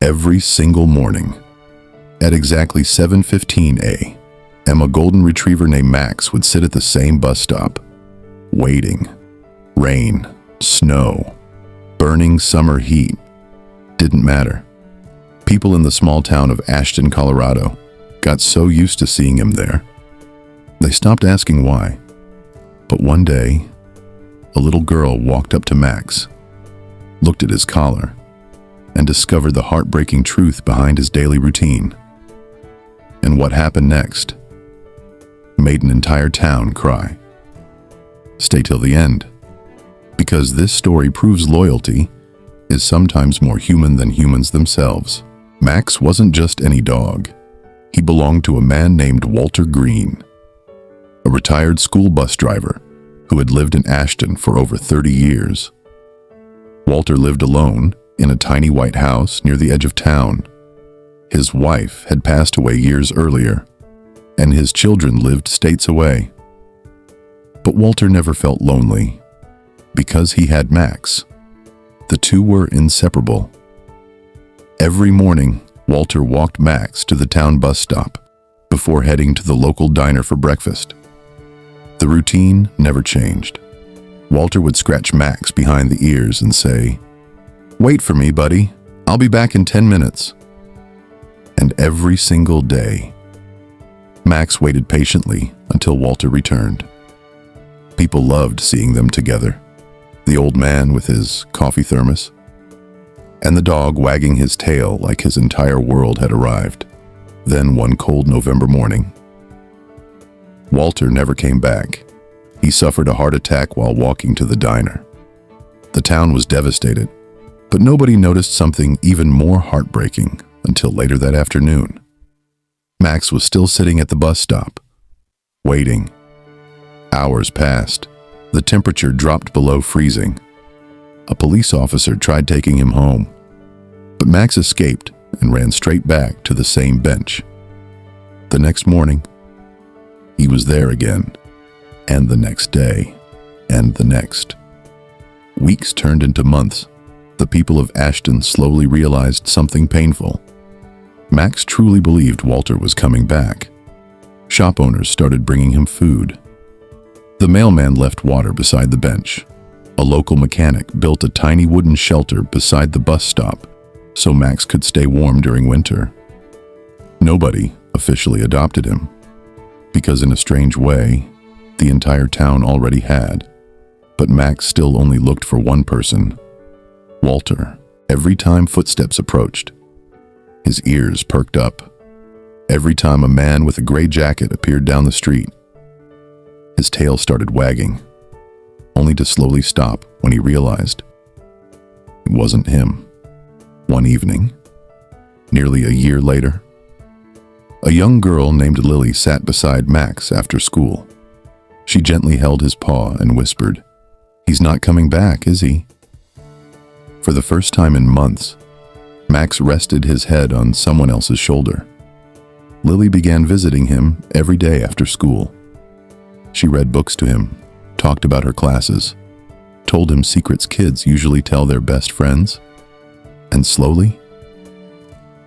Every single morning, at exactly 7:15 a.m., a golden retriever named Max would sit at the same bus stop, waiting. Rain, snow, burning summer heat, didn't matter. People in the small town of Ashton, Colorado, got so used to seeing him there, they stopped asking why. But one day, a little girl walked up to Max, looked at his collar, and discovered the heartbreaking truth behind his daily routine. And what happened next made an entire town cry. Stay till the end, because this story proves loyalty is sometimes more human than humans themselves. Max wasn't just any dog. He belonged to a man named Walter Green, a retired school bus driver who had lived in Ashton for over 30 years. Walter lived alone in a tiny white house near the edge of town. His wife had passed away years earlier, and his children lived states away. But Walter never felt lonely, because he had Max. The two were inseparable. Every morning, Walter walked Max to the town bus stop before heading to the local diner for breakfast. The routine never changed. Walter would scratch Max behind the ears and say, "Wait for me, buddy. I'll be back in 10 minutes." And every single day, Max waited patiently until Walter returned. People loved seeing them together. The old man with his coffee thermos, and the dog wagging his tail like his entire world had arrived. Then one cold November morning, Walter never came back. He suffered a heart attack while walking to the diner. The town was devastated, but nobody noticed something even more heartbreaking until later that afternoon. Max was still sitting at the bus stop, waiting. Hours passed. The temperature dropped below freezing. A police officer tried taking him home, but Max escaped and ran straight back to the same bench. The next morning, he was there again, and the next day, and the next. Weeks turned into months. The people of Ashton slowly realized something painful. Max truly believed Walter was coming back. Shop owners started bringing him food. The mailman left water beside the bench. A local mechanic built a tiny wooden shelter beside the bus stop so Max could stay warm during winter. Nobody officially adopted him, because in a strange way, the entire town already had. But Max still only looked for one person, Walter. Every time footsteps approached, his ears perked up. Every time a man with a gray jacket appeared down the street, his tail started wagging, only to slowly stop when he realized it wasn't him. One evening, nearly a year later, a young girl named Lily sat beside Max after school. She gently held his paw and whispered, "He's not coming back, is he?" For the first time in months, Max rested his head on someone else's shoulder. Lily began visiting him every day after school. She read books to him, talked about her classes, told him secrets kids usually tell their best friends, and slowly,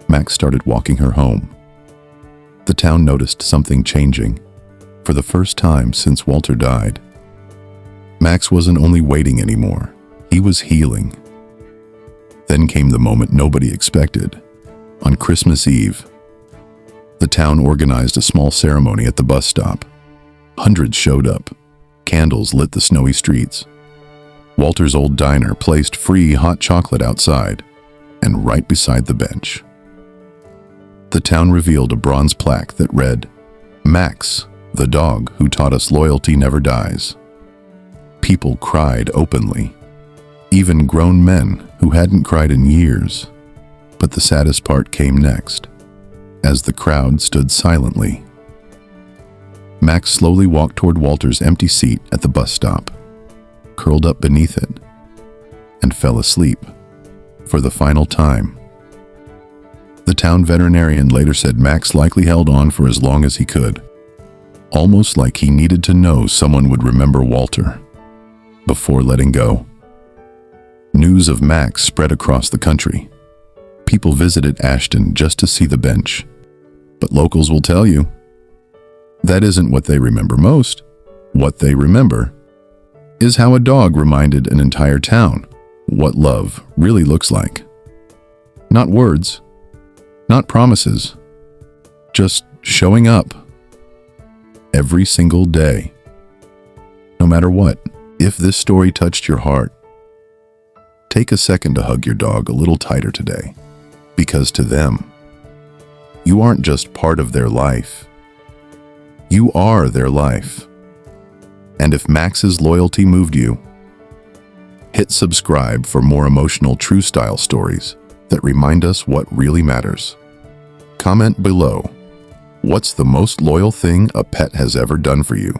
Max started walking her home. The town noticed something changing. For the first time since Walter died, Max wasn't only waiting anymore, he was healing. Then came the moment nobody expected. On Christmas Eve, the town organized a small ceremony at the bus stop. Hundreds showed up. Candles lit the snowy streets. Walter's old diner placed free hot chocolate outside and right beside the bench. The town revealed a bronze plaque that read, "Max, the dog who taught us loyalty never dies." People cried openly, even grown men who hadn't cried in years. But the saddest part came next, as the crowd stood silently. Max slowly walked toward Walter's empty seat at the bus stop, curled up beneath it, and fell asleep for the final time. The town veterinarian later said Max likely held on for as long as he could, almost like he needed to know someone would remember Walter before letting go. News of Max spread across the country. people visited Ashton just to see the bench. But locals will tell you, that isn't what they remember most. What they remember is how a dog reminded an entire town what love really looks like. Not words, not promises, just showing up every single day. No matter what, if this story touched your heart, take a second to hug your dog a little tighter today, because to them, you aren't just part of their life. You are their life. And if Max's loyalty moved you, hit subscribe for more emotional true style stories that remind us what really matters. Comment below, what's the most loyal thing a pet has ever done for you?